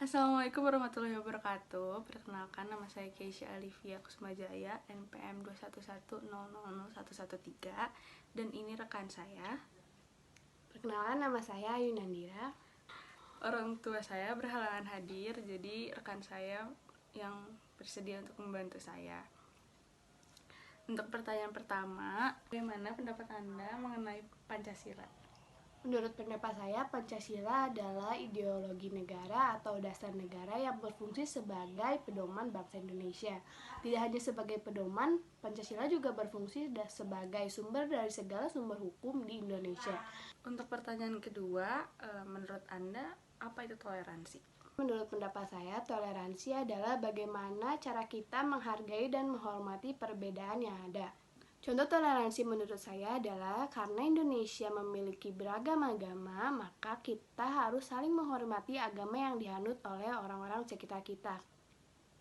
Assalamualaikum warahmatullahi wabarakatuh. Perkenalkan, nama saya Keisha Alivia Kusmajaya, NPM 211000113, dan ini rekan saya. Perkenalkan, nama saya Ayu Nandira. Orang tua saya berhalangan hadir, jadi rekan saya yang bersedia untuk membantu saya. Untuk pertanyaan pertama, bagaimana pendapat Anda mengenai Pancasila? Menurut pendapat saya, Pancasila adalah ideologi negara atau dasar negara yang berfungsi sebagai pedoman bangsa Indonesia. Tidak hanya sebagai pedoman, Pancasila juga berfungsi sebagai sumber dari segala sumber hukum di Indonesia. Untuk pertanyaan kedua, menurut Anda, apa itu toleransi? Menurut pendapat saya, toleransi adalah bagaimana cara kita menghargai dan menghormati perbedaan yang ada. Contoh toleransi menurut saya adalah karena Indonesia memiliki beragam agama, maka kita harus saling menghormati agama yang dianut oleh orang-orang sekitar kita.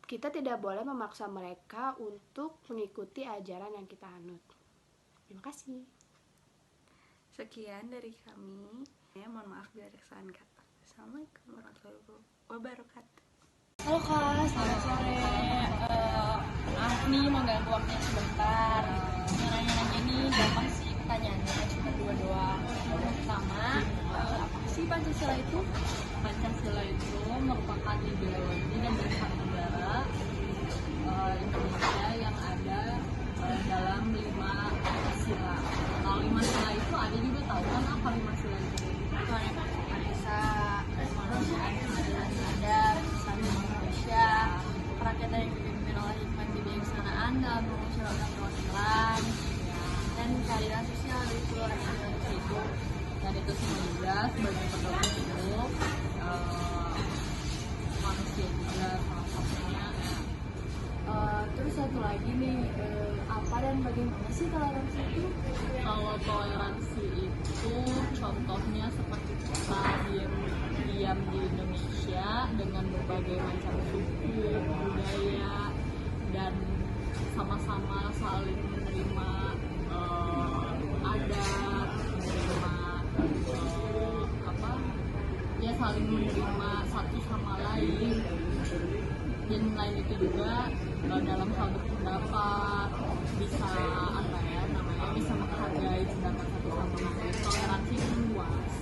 Kita tidak boleh memaksa mereka untuk mengikuti ajaran yang kita anut. Terima kasih. Sekian dari kami. Mohon maaf bila ada kesalahan kata. Assalamualaikum warahmatullahi wabarakatuh. Halo Kak, selamat sore. Maaf nih mau ganggu waktunya sebentar. Nanya-nanya nih gampang sih pertanyaannya, cuma dua doang. Yang pertama, apa sih Pancasila itu? Pancasila itu merupakan ideologi dan dasar negara Indonesia yang ada dalam 5 sila. Kalau 5 sila itu ada juga tahu kan apa 5 sila itu? Tuhan Yang Maha Esa, kemanusiaan yang ada Islam Indonesia, kerakyatan yang dipimpin oleh hikmat kebijaksanaan dalam mengusir undang-undang Islam, dan keadilan sosial dari seluruh rakyat Indonesia itu. Dan itu semua juga sebagai pedoman hidup manusia juga salah satunya. Terus satu lagi nih, apa dan bagaimana sih toleransi itu? Kalau toleransi itu contohnya seperti kita diam di Indonesia dengan berbagai macam suku, budaya, dan sama-sama saling menerima adat, menerima saling menerima satu sama lain. Dan lain itu juga dalam hal berpendapat bisa bisa menghargai pendapat satu sama lain. Toleransi itu luas.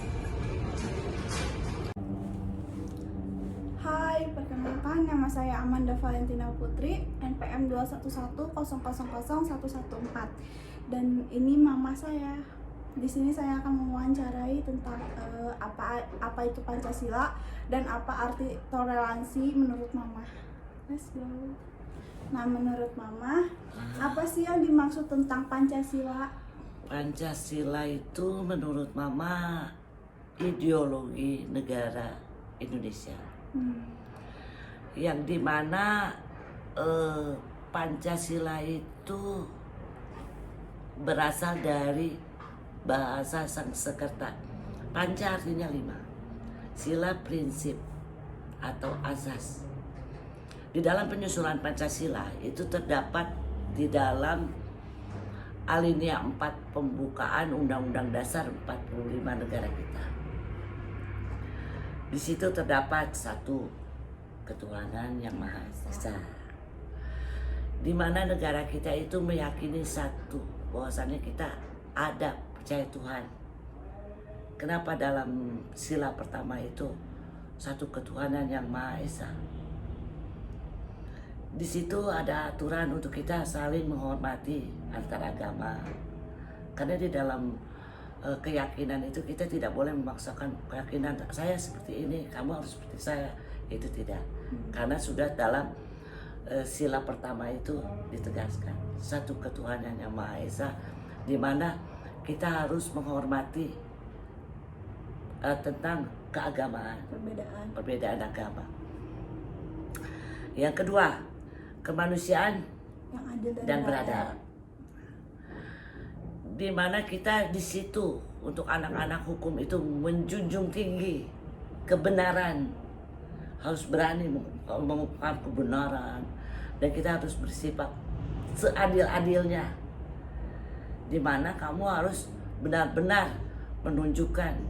Hai, perkenalkan nama saya Amanda Valentina Putri, NPM 211000114, dan ini mama saya. Di sini saya akan mewawancarai tentang apa itu Pancasila dan apa arti toleransi menurut mama. Let's go. Nah, menurut mama, apa sih yang dimaksud tentang Pancasila? Pancasila itu menurut mama ideologi negara Indonesia. Yang dimana Pancasila itu berasal dari bahasa Sanskerta. Panca artinya 5, sila prinsip atau asas. Di dalam penyusunan Pancasila itu terdapat di dalam alinea 4 pembukaan Undang-Undang Dasar 45 negara kita. Di situ terdapat satu ketuhanan yang Maha Esa, di mana negara kita itu meyakini satu, bahwasannya kita ada percaya Tuhan. Kenapa dalam sila pertama itu satu ketuhanan yang Maha Esa? Di situ ada aturan untuk kita saling menghormati antar agama. Karena di dalam keyakinan itu kita tidak boleh memaksakan keyakinan saya seperti ini, kamu harus seperti saya. Itu tidak. Karena sudah dalam sila pertama itu ditegaskan satu ketuhanan yang Maha Esa, di mana kita harus menghormati tentang keagamaan, perbedaan agama. Yang kedua, kemanusiaan Yang adil dan beradab, di mana kita di situ untuk anak-anak hukum itu menjunjung tinggi kebenaran, harus berani mengungkap kebenaran, dan kita harus bersifat seadil-adilnya, di mana kamu harus benar-benar menunjukkan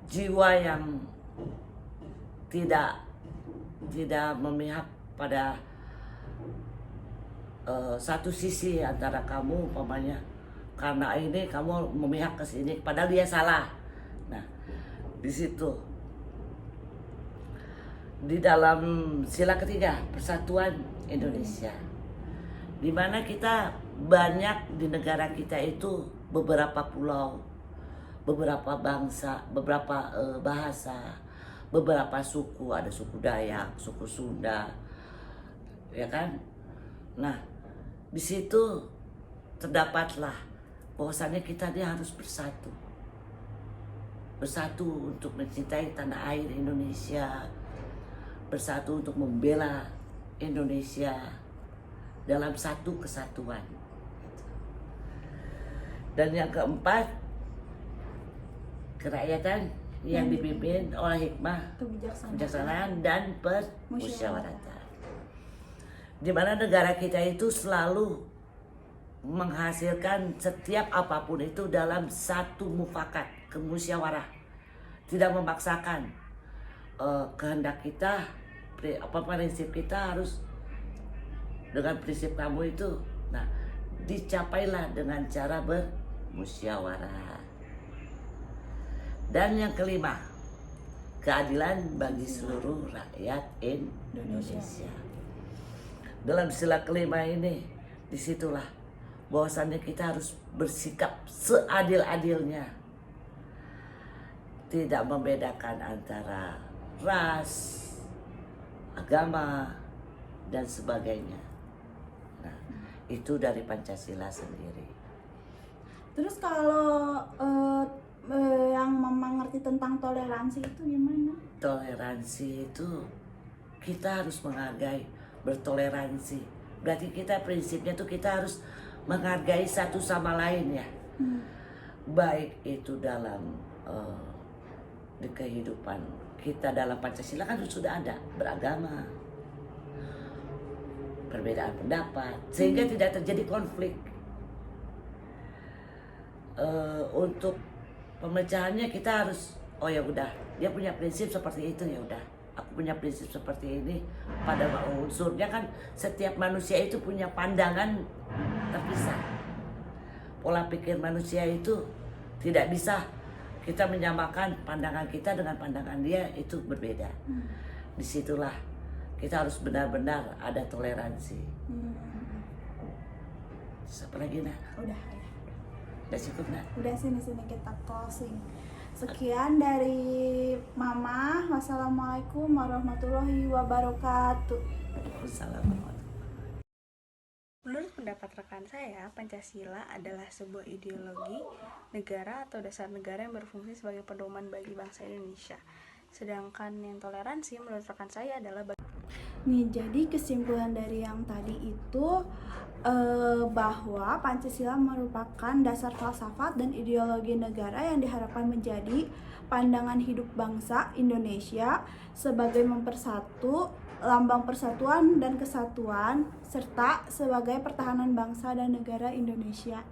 jiwa yang tidak memihak pada satu sisi antara kamu umpamanya karena ini kamu memihak ke sini padahal dia salah. Nah, di situ di dalam sila ketiga Persatuan Indonesia, di mana kita banyak di negara kita itu beberapa pulau, beberapa bangsa, beberapa bahasa, beberapa suku, ada suku Dayak, suku Sunda, ya kan? Nah, di situ terdapatlah bahwasannya kita dia harus bersatu untuk mencintai tanah air Indonesia, bersatu untuk membela Indonesia dalam satu kesatuan. Dan yang keempat, kerakyatan yang dipimpin oleh hikmah, kebijaksanaan dan permusyawaratan. Di mana negara kita itu selalu menghasilkan setiap apapun itu dalam satu mufakat, kemusyawarah, tidak memaksakan kehendak kita, prinsip kita harus dengan prinsip kamu itu. Nah, dicapailah dengan cara bermusyawarah. Dan yang kelima, keadilan bagi seluruh rakyat Indonesia. Dalam sila kelima ini, disitulah bahwasannya kita harus bersikap seadil-adilnya, tidak membedakan antara ras, agama, dan sebagainya. Nah, itu dari Pancasila sendiri. Terus kalau yang Mama ngerti tentang toleransi itu gimana? Toleransi itu kita harus menghargai, bertoleransi. Berarti kita prinsipnya tuh kita harus menghargai satu sama lain ya. Baik itu dalam di kehidupan kita dalam Pancasila kan sudah ada beragama, perbedaan pendapat, sehingga tidak terjadi konflik. Untuk pemecahannya kita harus, oh ya udah, dia punya prinsip seperti itu, ya udah, aku punya prinsip seperti ini. Pada unsurnya kan setiap manusia itu punya pandangan terpisah. Pola pikir manusia itu tidak bisa kita menyamakan pandangan kita dengan pandangan dia, itu berbeda. Disitulah kita harus benar-benar ada toleransi. Siapa lagi nak? Udah Cukup nak? Udah, sini kita closing. Sekian dari Mama. Wassalamualaikum warahmatullahi wabarakatuh. Wassalamualaikum. Menurut pendapat rekan saya, Pancasila adalah sebuah ideologi negara atau dasar negara yang berfungsi sebagai pedoman bagi bangsa Indonesia. Sedangkan yang toleransi menurut rekan saya adalah Nih, jadi kesimpulan dari yang tadi itu bahwa Pancasila merupakan dasar falsafat dan ideologi negara yang diharapkan menjadi pandangan hidup bangsa Indonesia sebagai mempersatu, lambang persatuan dan kesatuan, serta sebagai pertahanan bangsa dan negara Indonesia.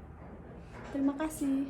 Terima kasih.